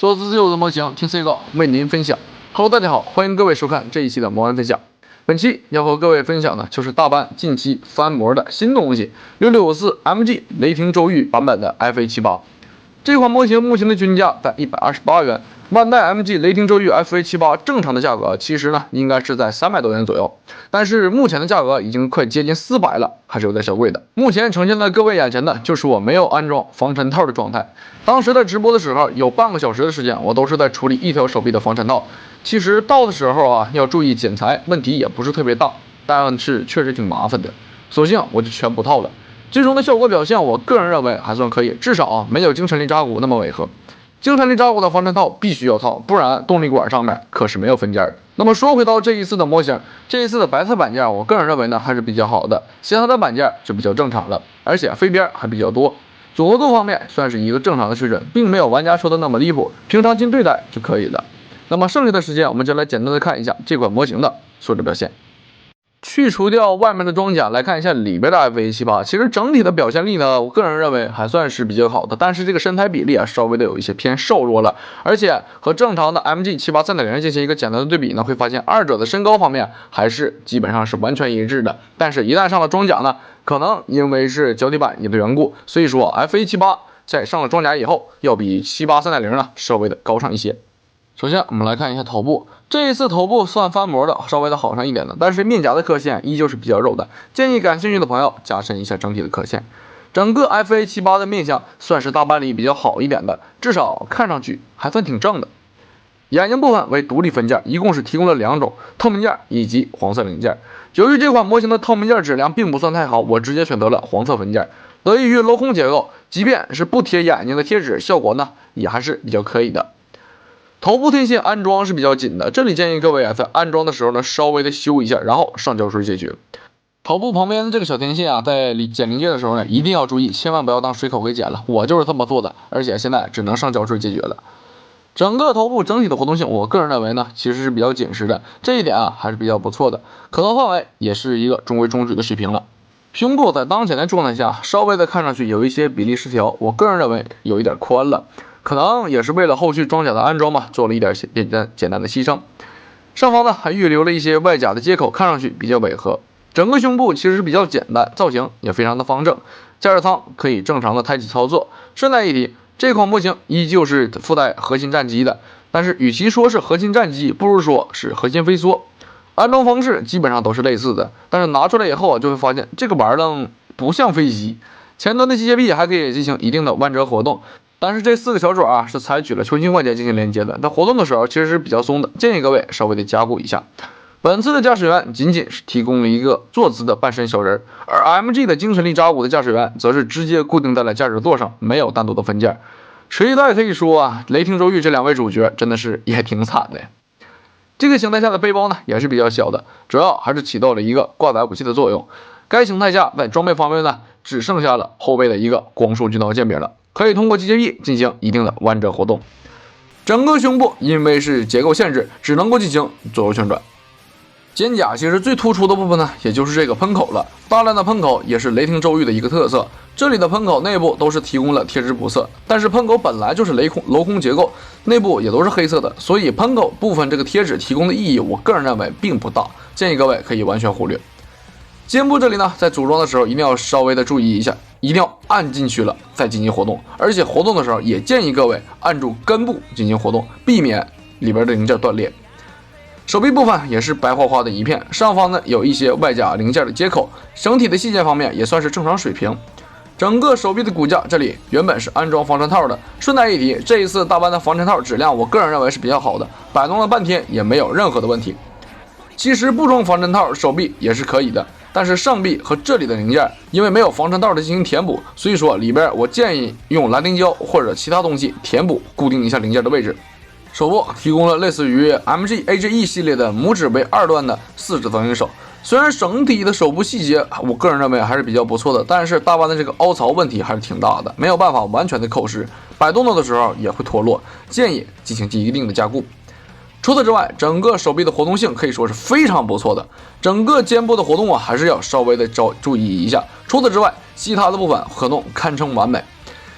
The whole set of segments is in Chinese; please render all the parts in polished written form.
做自由的模型，听 C 哥为您分享。Hello， 大家好，欢迎各位收看这一期的魔玩分享。本期要和各位分享的就是大班近期翻模的新东西6654 MG 雷霆周玉版本的 FA78。这款模型目前的均价在128元，万代 MG 雷霆周玉 FA78 正常的价格其实呢应该是在300多元左右，但是目前的价格已经快接近400了，还是有点小贵的。目前呈现在各位眼前的就是我没有安装防尘套的状态。当时在直播的时候，有半个小时的时间，我都是在处理一条手臂的防尘套。其实到的时候啊，要注意剪裁，问题也不是特别大，但是确实挺麻烦的，索性我就全不套了。最终的效果表现，我个人认为还算可以，至少没有精神力扎古那么违和。精神力扎古的防尘套必须要套，不然动力管上面可是没有分件的。那么说回到这一次的模型，这一次的白色板件，我个人认为呢还是比较好的，其他的板件就比较正常了，而且飞边还比较多。组合度方面算是一个正常的水准，并没有玩家说的那么离谱，平常心对待就可以了。那么剩下的时间，我们就来简单的看一下这款模型的素质表现。去除掉外面的装甲，来看一下里边的 FA78。其实整体的表现力呢，我个人认为还算是比较好的，但是这个身材比例啊，稍微的有一些偏瘦弱了，而且和正常的 MG78 3.0进行一个简单的对比呢，会发现二者的身高方面还是基本上是完全一致的。但是，一旦上了装甲呢，可能因为是脚底板的缘故，所以说 FA78 在上了装甲以后，要比78 3.0呢稍微的高上一些。首先，我们来看一下头部。这一次头部算翻模的，稍微的好上一点的，但是面颊的刻线依旧是比较肉的，建议感兴趣的朋友加深一下整体的刻线。整个 FA78 的面相算是大班里比较好一点的，至少看上去还算挺正的。眼睛部分为独立分件，一共是提供了2种，透明件以及黄色零件。由于这款模型的透明件质量并不算太好，我直接选择了黄色分件。得益于镂空结构，即便是不贴眼睛的贴纸，效果呢也还是比较可以的。头部天线安装是比较紧的，这里建议各位啊，在安装的时候呢，稍微的修一下，然后上胶水解决。头部旁边的这个小天线啊，在剪零件的时候呢，一定要注意，千万不要当水口给剪了，我就是这么做的，而且现在只能上胶水解决了。整个头部整体的活动性，我个人认为呢，其实是比较紧实的，这一点啊还是比较不错的，可动范围也是一个中规中矩的水平了。胸部在当前的状态下，稍微的看上去有一些比例失调，我个人认为有一点宽了。可能也是为了后续装甲的安装嘛，做了一点简单的牺牲。上方呢还预留了一些外甲的接口，看上去比较违和。整个胸部其实是比较简单，造型也非常的方正。驾驶舱可以正常的抬起操作。顺带一提，这款模型依旧是附带核心战机的，但是与其说是核心战机，不如说是核心飞梭。安装方式基本上都是类似的，但是拿出来以后啊，就会发现这个玩意儿不像飞机。前端的机械臂还可以进行一定的弯折活动。但是这4个小爪啊是采取了球形关节进行连接的，它活动的时候其实是比较松的，建议各位稍微的加固一下。本次的驾驶员仅仅是提供了一个坐姿的半身小人，而 MG 的精神力扎古的驾驶员则是直接固定在了驾驶座上，没有单独的分件。垂带可以说啊，雷霆周玉这2位主角真的是也挺惨的。这个形态下的背包呢也是比较小的，主要还是起到了一个挂载武器的作用。该形态下在装备方面呢，只剩下了后背的一个光束军刀剑柄了。可以通过机械臂进行一定的弯折活动。整个胸部因为是结构限制，只能够进行左右旋转。肩甲其实最突出的部分呢，也就是这个喷口了。大量的喷口也是雷霆周玉的一个特色。这里的喷口内部都是提供了贴纸补色，但是喷口本来就是镂空结构，内部也都是黑色的，所以喷口部分这个贴纸提供的意义，我个人认为并不大，建议各位可以完全忽略。肩部这里呢，在组装的时候一定要稍微的注意一下，一定要按进去了再进行活动，而且活动的时候也建议各位按住根部进行活动，避免里边的零件断裂。手臂部分也是白花花的一片，上方呢有一些外甲零件的接口，整体的细节方面也算是正常水平。整个手臂的骨架这里原本是安装防尘套的，顺带一提，这一次大班的防尘套质量我个人认为是比较好的，摆弄了半天也没有任何的问题。其实不装防尘套手臂也是可以的，但是上臂和这里的零件因为没有防尘套的进行填补，所以说里边我建议用蓝丁胶或者其他东西填补固定一下零件的位置。手部提供了类似于 MG AGE 系列的拇指为2段的4指造型手，虽然整体的手部细节我个人认为还是比较不错的，但是大班的这个凹槽问题还是挺大的，没有办法完全的扣实，摆动的时候也会脱落，建议进行一定的加固。除此之外，整个手臂的活动性可以说是非常不错的，整个肩部的活动啊还是要稍微的注意一下。除此之外，其他的部分活动堪称完美，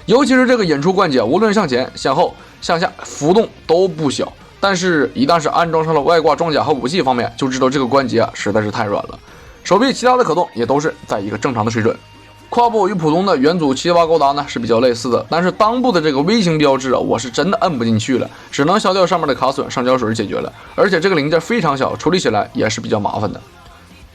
尤其是这个引出关节，无论向前向后，向下浮动都不小。但是，一旦是安装上了外挂装甲和武器方面，就知道这个关节实在是太软了。手臂其他的可动也都是在一个正常的水准。胯部与普通的元祖718高达呢是比较类似的，但是裆部的这个微型标志我是真的摁不进去了，只能消掉上面的卡损，上胶水解决了。而且这个零件非常小，处理起来也是比较麻烦的。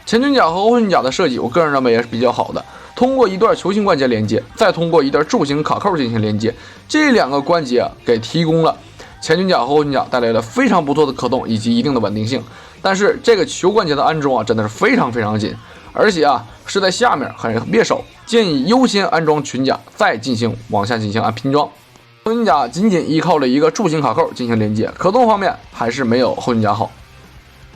前裙甲和后裙甲的设计，我个人认为也是比较好的。通过一段球形关节连接，再通过一段柱形卡扣进行连接，这2个关节给提供了前裙甲和后裙甲带来了非常不错的可动以及一定的稳定性。但是这个球关节的安装真的是非常紧，而且是在下面很别手，建议优先安装裙甲，再往下进行按拼装。后裙甲仅依靠了一个柱形卡扣进行连接，可动方面还是没有后裙甲好。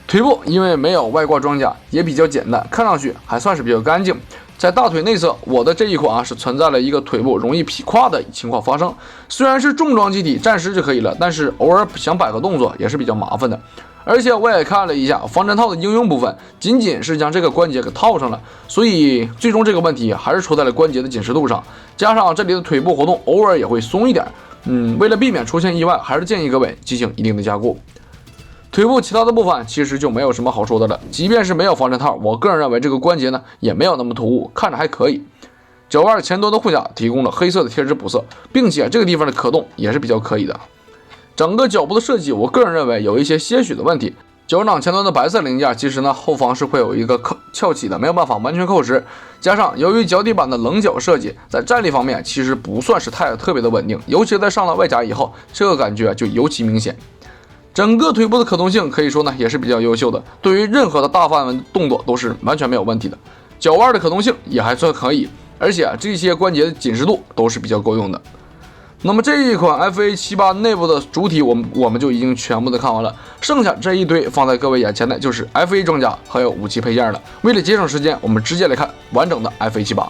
腿部因为没有外挂装甲，也比较简单，看上去还算是比较干净。在大腿内侧，我的这一款是存在了一个腿部容易劈胯的情况发生。虽然是重装机体，暂时就可以了，但是偶尔想摆个动作也是比较麻烦的。而且我也看了一下防震套的应用部分，仅是将这个关节给套上了，所以最终这个问题还是出在了关节的紧实度上，加上这里的腿部活动偶尔也会松一点。为了避免出现意外，还是建议各位进行一定的加固。腿部其他的部分其实就没有什么好说的了，即便是没有防震套，我个人认为这个关节呢也没有那么突兀，看着还可以。脚腕前端的护甲提供了黑色的贴纸补色，并且这个地方的可动也是比较可以的。整个脚部的设计，我个人认为有一些些许的问题。脚掌前端的白色零件，其实呢后方是会有一个翘起的，没有办法完全扣实。加上由于脚底板的棱角设计，在站立方面其实不算是特别的稳定，尤其在上了外甲以后，这个感觉就尤其明显。整个腿部的可动性可以说呢也是比较优秀的，对于任何的大范围动作都是完全没有问题的。脚腕的可动性也还算可以，而且这些关节的紧实度都是比较够用的。那么这一款 FA78 内部的主体我们就已经全部的看完了，剩下这一堆放在各位眼前的就是 FA 装甲还有武器配件了。为了节省时间，我们直接来看完整的 FA78。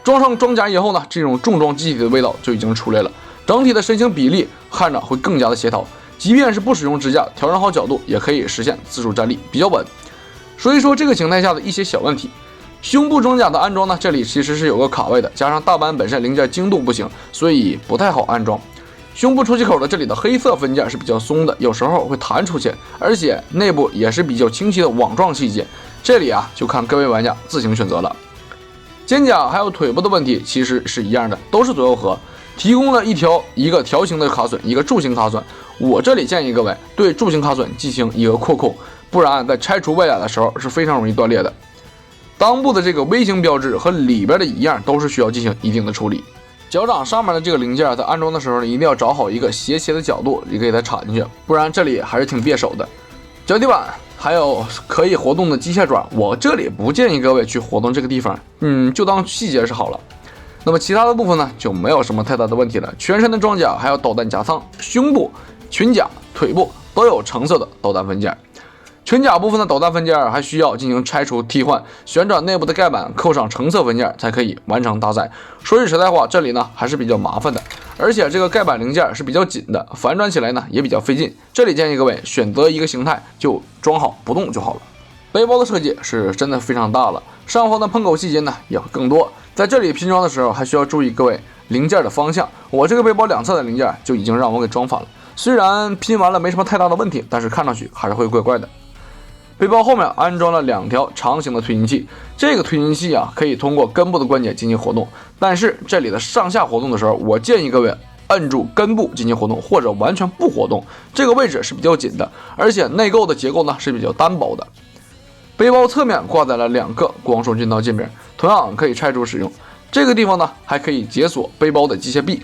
装上装甲以后呢，这种重装机体的味道就已经出来了，整体的身形比例看着会更加的协调。即便是不使用支架，调整好角度也可以实现自主站立，比较稳。所以说这个形态下的一些小问题，胸部装甲的安装呢，这里其实是有个卡位的，加上大阪本身零件精度不行，所以不太好安装。胸部出气口的这里的黑色分件是比较松的，有时候会弹出去，而且内部也是比较清晰的网状细节，这里就看各位玩家自行选择了。肩胛还有腿部的问题其实是一样的，都是左右合，提供了一个条形的卡榫，一个柱形卡榫。我这里建议各位对柱形卡榫进行一个扩控，不然在拆除外甲的时候是非常容易断裂的。裆部的这个微型标志和里边的一样，都是需要进行一定的处理。脚掌上面的这个零件在安装的时候呢，一定要找好一个斜的角度，也给它插进去，不然这里还是挺别手的。脚底板还有可以活动的机械爪，我这里不建议各位去活动这个地方，就当细节是好了。那么其他的部分呢，就没有什么太大的问题了。全身的装甲还有导弹夹舱，胸部、裙甲、腿部都有橙色的导弹分件。裙甲部分的导弹分件还需要进行拆除替换，旋转内部的盖板，扣上橙色分件才可以完成搭载。说句实在话，这里呢还是比较麻烦的，而且这个盖板零件是比较紧的，反转起来呢也比较费劲。这里建议各位选择一个形态就装好不动就好了。背包的设计是真的非常大了，上方的喷口细节呢也会更多。在这里拼装的时候还需要注意各位零件的方向，我这个背包两侧的零件就已经让我给装反了，虽然拼完了没什么太大的问题，但是看上去还是会怪怪的。背包后面安装了2条长形的推进器，这个推进器可以通过根部的关节进行活动，但是这里的上下活动的时候，我建议各位摁住根部进行活动，或者完全不活动，这个位置是比较紧的，而且内构的结构呢是比较单薄的。背包侧面挂载了2个光束军刀镜片，同样可以拆除使用。这个地方呢还可以解锁背包的机械臂，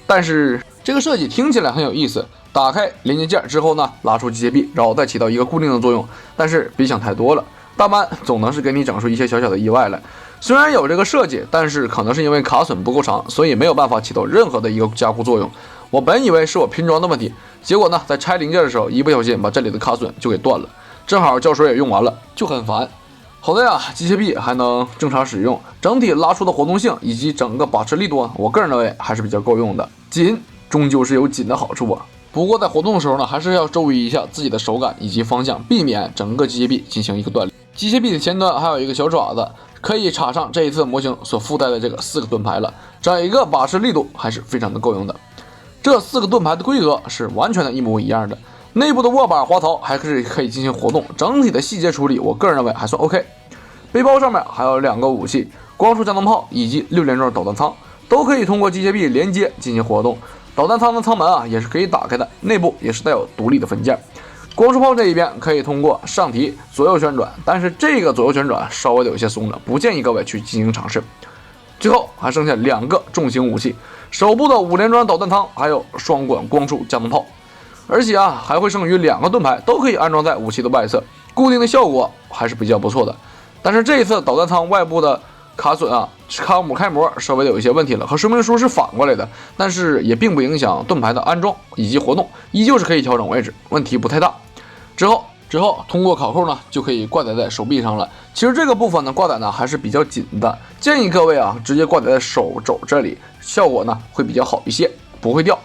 但是这个设计听起来很有意思，打开连接件之后呢，拉出机械臂，然后再起到一个固定的作用，但是别想太多了，大班总能是给你整出一些小小的意外来。虽然有这个设计，但是可能是因为卡榫不够长，所以没有办法起到任何的一个加固作用。我本以为是我拼装的问题，结果呢在拆零件的时候一不小心把这里的卡榫就给断了，正好胶水也用完了，就很烦。好在机械臂还能正常使用，整体拉出的活动性以及整个把持力度我个人认为还是比较够用的。紧终究是有紧的好处不过在活动的时候呢，还是要注意一下自己的手感以及方向，避免整个机械臂进行一个断裂。机械臂的前端还有一个小爪子，可以插上这一次模型所附带的这个4个盾牌了，整一个把持力度还是非常的够用的。这4个盾牌的规格是完全的一模一样的，内部的握把滑槽还是可以进行活动，整体的细节处理我个人认为还算 OK。背包上面还有2个武器，光束加农炮以及6连装导弹舱，都可以通过机械臂连接进行活动。导弹舱的舱门啊也是可以打开的，内部也是带有独立的分件。光束炮这一边可以通过上提、左右旋转，但是这个左右旋转稍微的有些松了，不建议各位去进行尝试。最后还剩下2个重型武器，手部的5连装导弹舱，还有双管光束加农炮，而且啊还会剩余2个盾牌，都可以安装在武器的外侧，固定的效果还是比较不错的。但是这一次导弹舱外部的卡榫啊，开模稍微的有一些问题了，和说明书是反过来的，但是也并不影响盾牌的安装以及活动，依旧是可以调整位置，问题不太大。之后通过卡扣呢，就可以挂载在手臂上了。其实这个部分呢，挂载呢还是比较紧的，建议各位啊直接挂载在手肘这里，效果呢会比较好一些，不会掉。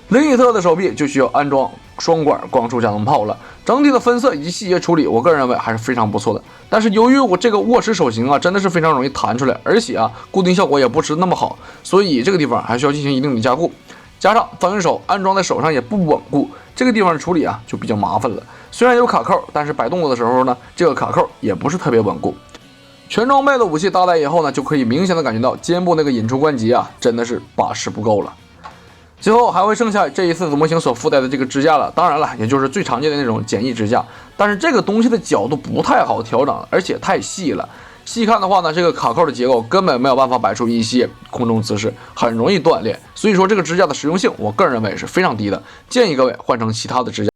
另一侧的手臂就需要安装双管光束加农炮了，整体的分色以及细节处理，我个人认为还是非常不错的。但是由于我这个握持手型啊，真的是非常容易弹出来，而且啊固定效果也不是那么好，所以这个地方还需要进行一定的加固。加上藏云手安装在手上也不稳固，这个地方的处理啊就比较麻烦了。虽然有卡扣，但是摆动作的时候呢，这个卡扣也不是特别稳固。全装备的武器搭载以后呢，就可以明显的感觉到肩部那个引出关节啊，真的是把持不够了。最后还会剩下这一次子模型所附带的这个支架了，当然了，也就是最常见的那种简易支架，但是这个东西的角度不太好调整，而且太细了。细看的话呢，这个卡扣的结构根本没有办法摆出一些空中姿势，很容易断裂。所以说这个支架的实用性，我个人认为是非常低的，建议各位换成其他的支架。